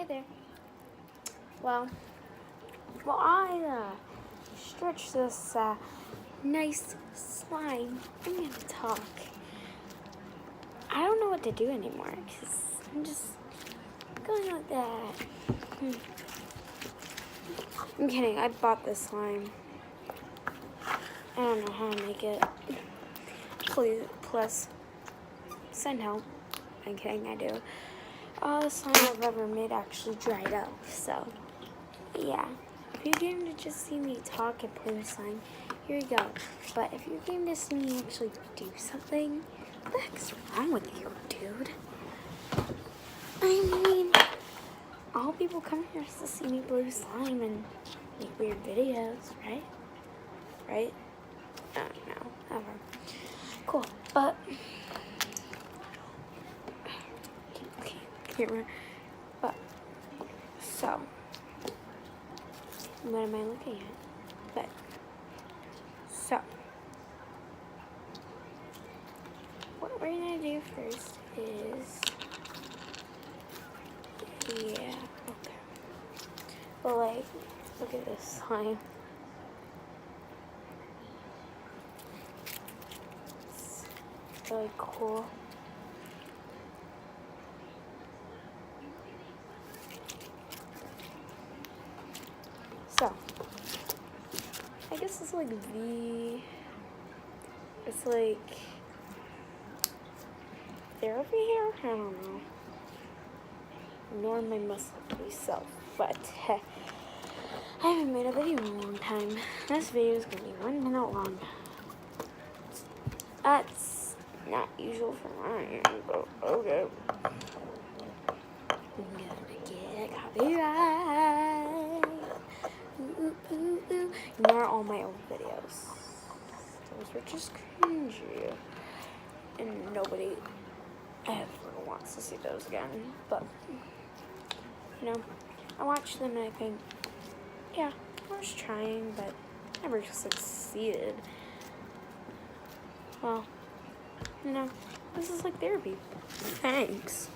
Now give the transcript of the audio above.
Hey there. Well, I stretch this nice slime, I'm gonna talk. I don't know what to do anymore because I'm just going like that. I'm kidding. I bought this slime. I don't know how to make it. Plus, send help. I'm kidding. I do. All the slime I've ever made actually dried up. So, yeah. If you came to just see me talk and play with slime, here you go. But if you came to see me actually do something, what the heck's wrong with you, dude? I mean, all people come here is to see me play with slime and make weird videos, right? Right? I don't know. Ever. Cool. But camera. But so what am I looking at? But so what we're gonna do first is okay. But like, look at this slime. It's really cool. So I guess it's like it's like therapy here? I don't know. Nor my muscle self, but I haven't made a video in a long time. This video is gonna be 1 minute long. That's not usual for mine, but okay. I'm gonna get a copyright. Ooh, ooh, ooh. Ignore all my old videos. Those were just cringy. And nobody ever wants to see those again. But, you know, I watched them and I think, yeah, I was trying, but never succeeded. Well, you know, this is like therapy. Thanks.